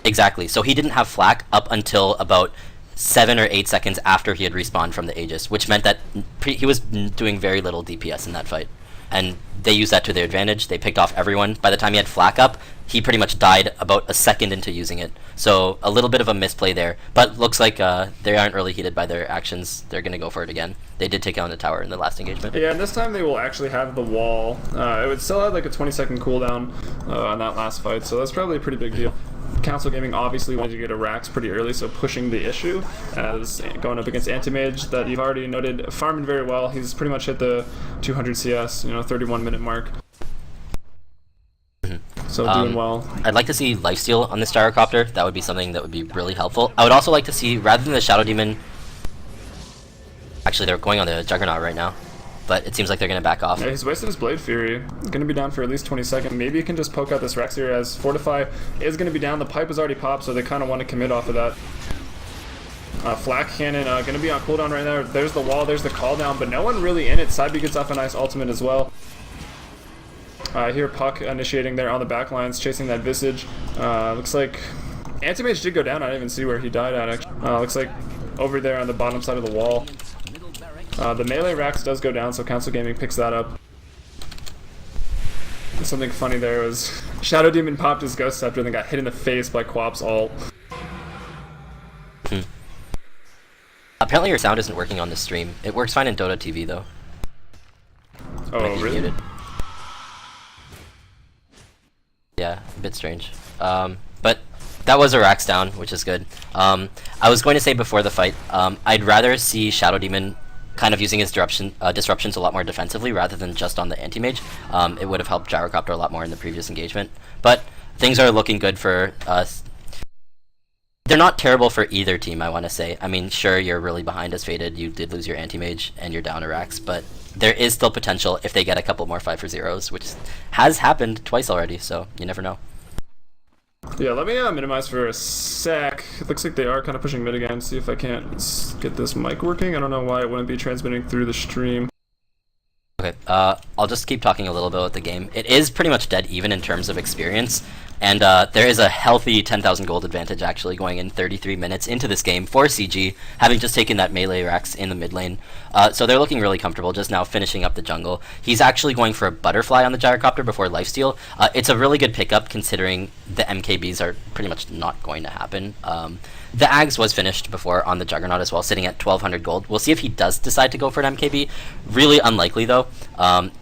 Exactly. So he didn't have Flak up until about 7 or 8 seconds after he had respawned from the Aegis, which meant that he was doing very little DPS in that fight. And they used that to their advantage. They picked off everyone. By the time he had Flak up, he pretty much died about a second into using it. So a little bit of a misplay there. But looks like they aren't really heated by their actions. They're going to go for it again. They did take on the tower in the last engagement. Yeah, and this time they will actually have the wall. It would still have like a 20-second cooldown on that last fight, so that's probably a pretty big deal. Council Gaming obviously wanted to get a Rax pretty early, so pushing the issue as going up against Anti-Mage that you've already noted farming very well. He's pretty much hit the 200 CS, 31-minute mark. So doing well. I'd like to see lifesteal on this Gyrocopter. That would be something that would be really helpful. I would also like to see, rather than the Shadow Demon... Actually, they're going on the Juggernaut right now, but it seems like they're going to back off. Yeah, he's wasted his Blade Fury. Going to be down for at least 20 seconds. Maybe he can just poke out this Rex here as Fortify is going to be down. The pipe is already popped, so they kind of want to commit off of that. Flak Cannon going to be on cooldown right now. There's the wall, there's the call down, but no one really in it. Saibi gets off a nice ultimate as well. Here Puck initiating there on the back lines, chasing that Visage. Looks like Anti-Mage did go down. I didn't even see where he died at, actually. Looks like over there on the bottom side of the wall. The melee Rax does go down, so Council Gaming picks that up. Something funny there was Shadow Demon popped his Ghost Scepter and then got hit in the face by Quap's ult. Apparently your sound isn't working on this stream. It works fine in Dota TV though. Oh, really? Muted. Yeah, a bit strange. But that was a Rax down, which is good. I was going to say before the fight, I'd rather see Shadow Demon kind of using his disruptions a lot more defensively rather than just on the Anti-Mage. It would have helped Gyrocopter a lot more in the previous engagement. But things are looking good for us. They're not terrible for either team, I want to say. I mean, sure, you're really behind as Faded. You did lose your Anti-Mage and you're down a Rax, but there is still potential if they get a couple more 5-for-0s, which has happened twice already, so you never know. Yeah, let me minimize for a sec. It looks like they are kind of pushing mid again. See if I can't get this mic working. I don't know why it wouldn't be transmitting through the stream. Okay, I'll just keep talking a little bit about the game. It is pretty much dead even in terms of experience, and there is a healthy 10,000 gold advantage actually going in 33 minutes into this game for CG, having just taken that melee Rax in the mid lane. So they're looking really comfortable just now finishing up the jungle. He's actually going for a Butterfly on the Gyrocopter before lifesteal. It's a really good pickup considering the MKBs are pretty much not going to happen. The Ags was finished before on the Juggernaut as well, sitting at 1,200 gold. We'll see if he does decide to go for an MKB. Really unlikely, though.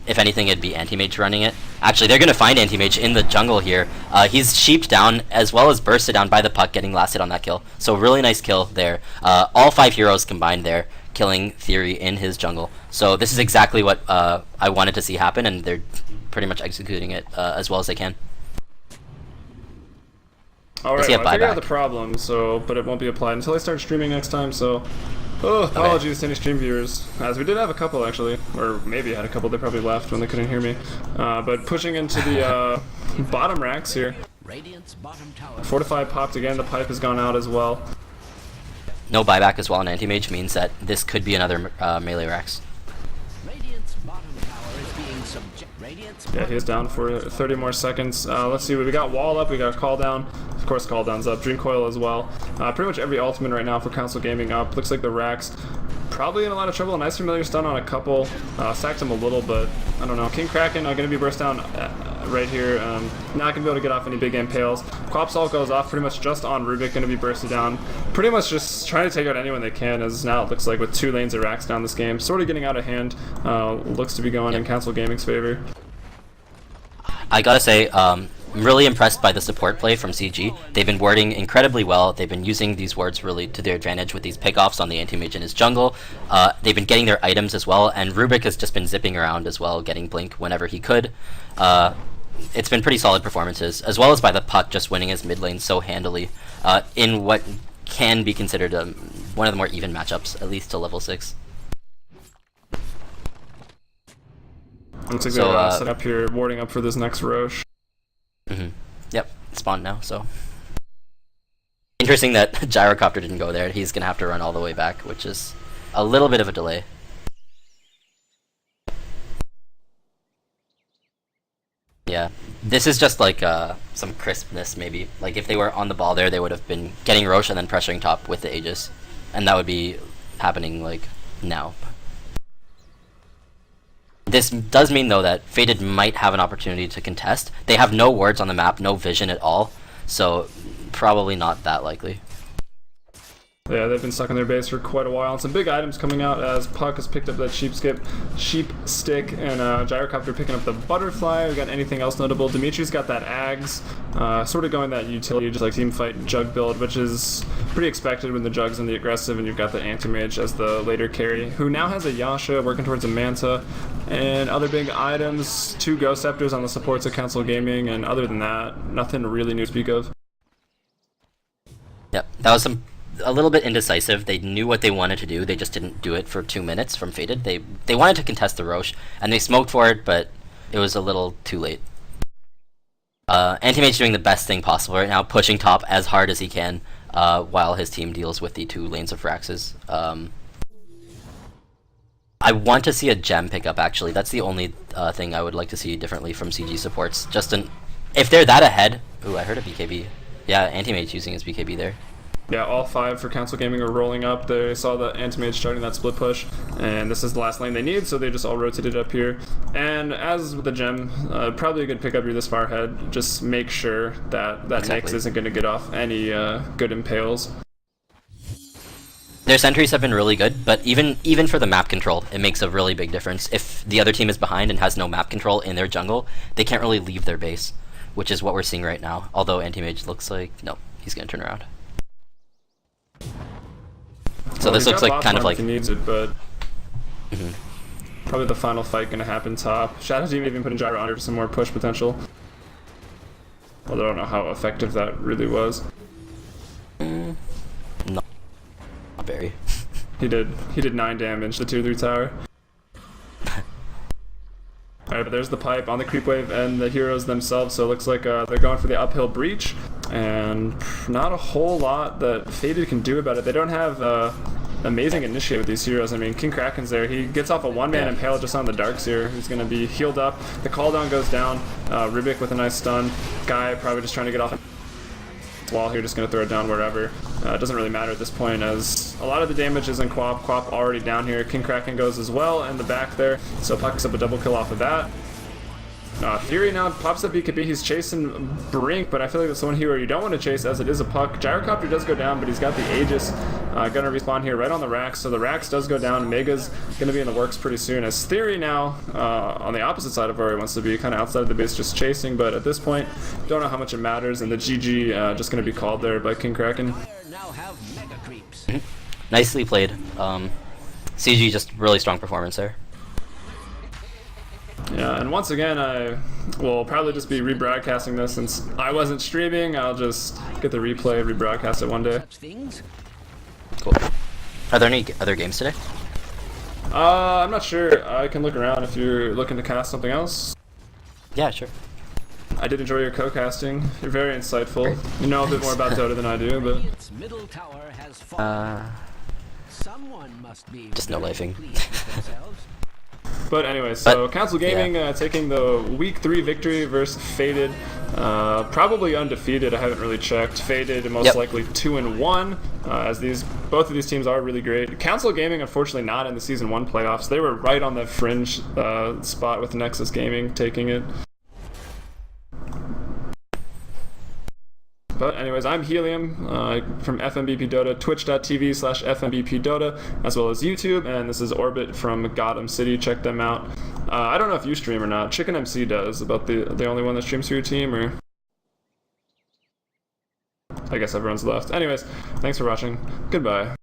If anything, it'd be Anti-Mage running it. Actually, they're going to find Anti-Mage in the jungle here. He's sheeped down, as well as bursted down by the Puck, getting lasted on that kill. So really nice kill there. All 5 heroes combined there, killing Theory in his jungle. So this is exactly what I wanted to see happen, and they're pretty much executing it as well as they can. Alright, well, I figured out the problem, but it won't be applied until I start streaming next time, so Oh, apologies to any stream viewers, as we did have a couple actually, or maybe had a couple. They probably left when they couldn't hear me. But pushing into the bottom racks here. Radiant's bottom tower. Fortify popped again. The pipe has gone out as well. No buyback as well on anti-mage means that this could be another melee racks. Radiant's bottom tower is being subject. Radiant's Yeah, he is down for 30 more seconds. Let's see, we got wall up, we got call down. Of course, call down's up. Dream coil as well. Pretty much every ultimate right now for Council Gaming up. Looks like the racks probably in a lot of trouble. A nice familiar stun on a couple. Sacked him a little, but I don't know. King Kraken going to be burst down right here. Not going to be able to get off any big impales. Quap Salt goes off pretty much just on Rubik, going to be bursted down. Pretty much just trying to take out anyone they can, as now it looks like with 2 lanes of racks down this game. Sort of getting out of hand. Looks to be going in Council Gaming's favor. I gotta say, I'm really impressed by the support play from CG. They've been warding incredibly well. They've been using these wards really to their advantage with these pickoffs on the anti-mage in his jungle. They've been getting their items as well, and Rubik has just been zipping around as well, getting blink whenever he could. It's been pretty solid performances, as well as by the Puck just winning his mid lane so handily in what can be considered one of the more even matchups, at least to level 6. Looks like So, they're set up here, warding up for this next Roche. Yep, spawned now, so. Interesting that Gyrocopter didn't go there. He's gonna have to run all the way back, which is a little bit of a delay. Yeah, this is just like some crispness maybe. Like if they were on the ball there, they would have been getting Roche and then pressuring top with the Aegis. And that would be happening like now. This does mean, though, that Faded might have an opportunity to contest. They have no wards on the map, no vision at all, so probably not that likely. Yeah, they've been stuck in their base for quite a while. And some big items coming out as Puck has picked up that sheep stick, and Gyrocopter picking up the butterfly. We got anything else notable? Dimitri's got that Ags, sort of going that utility, just like team fight jug build, which is pretty expected when the jug's in the aggressive, and you've got the anti-mage as the later carry, who now has a Yasha working towards a Manta, and other big items, 2 Ghost Scepters on the supports of Council Gaming, and other than that, nothing really new to speak of. Yep, that was a little bit indecisive. They knew what they wanted to do, they just didn't do it for 2 minutes from Faded. They wanted to contest the Roche, and they smoked for it, but it was a little too late. Anti-Mage doing the best thing possible right now, pushing top as hard as he can, while his team deals with the 2 lanes of Fraxes. I want to see a gem pickup, actually. That's the only thing I would like to see differently from CG supports. If they're that ahead... Ooh, I heard a BKB. Yeah, Anti-Mage using his BKB there. Yeah, all 5 for Council Gaming are rolling up. They saw the Anti-Mage starting that split push, and this is the last lane they need, so they just all rotated up here. And as with the gem, probably a good pickup you're this far ahead. Just make sure that Nyx isn't going to get off any good impales. Their sentries have been really good, but even for the map control, it makes a really big difference. If the other team is behind and has no map control in their jungle, they can't really leave their base, which is what we're seeing right now. Although Anti-Mage looks like... no, he's going to turn around. So well, this looks like kind of like... he needs it, but... Probably the final fight going to happen top. Shadow Team even putting Gyro under for some more push potential. Although I don't know how effective that really was. Not very. He did 9 damage, the 2-3 tower. Alright, but there's the pipe on the creep wave and the heroes themselves, so it looks like they're going for the uphill breach, and not a whole lot that Faded can do about it. They don't have amazing initiate with these heroes. I mean, King Kraken's there. He gets off a 1-man impale just on the Darks here. He's going to be healed up. The call down goes down. Rubik with a nice stun. Guy probably just trying to get off wall here, just going to throw it down wherever. It doesn't really matter at this point, as a lot of the damage is in Quap. Quap already down here. King Kraken goes as well in the back there, so Puck picks up a double kill off of that. Theory now pops up BKB. He's chasing Brink, but I feel like that's one hero you don't want to chase, as it is a Puck. Gyrocopter does go down, but he's got the Aegis. Gonna respawn here right on the Rax, so the Rax does go down. Mega's gonna be in the works pretty soon, as Theory now on the opposite side of where he wants to be, kind of outside of the base, just chasing, but at this point, don't know how much it matters, and the GG just gonna be called there by King Kraken. Now have mega creeps. Nicely played. CG just really strong performance there. Yeah, and once again, I will probably just be rebroadcasting this since I wasn't streaming. I'll just get the replay, rebroadcast it one day. Such things. Cool. Are there any other games today? I'm not sure. I can look around if you're looking to cast something else. Yeah, sure. I did enjoy your co-casting. You're very insightful. You know a bit more about Dota than I do, but... Radiant's middle tower has fallen. Someone must be just no very lifing. pleased with themselves. But anyway, so But, Council Gaming yeah. taking the Week 3 victory versus Faded. Probably undefeated, I haven't really checked. Faded most Yep. likely 2-1, as both of these teams are really great. Council Gaming, unfortunately, not in the Season 1 playoffs. They were right on the fringe spot with Nexus Gaming taking it. But anyways, I'm Helium from FMBP Dota, twitch.tv/FMBP Dota, as well as YouTube, and this is Orbit from Gotham City. Check them out. I don't know if you stream or not. Chicken MC does. About the only one that streams for your team, or I guess everyone's left. Anyways, thanks for watching. Goodbye.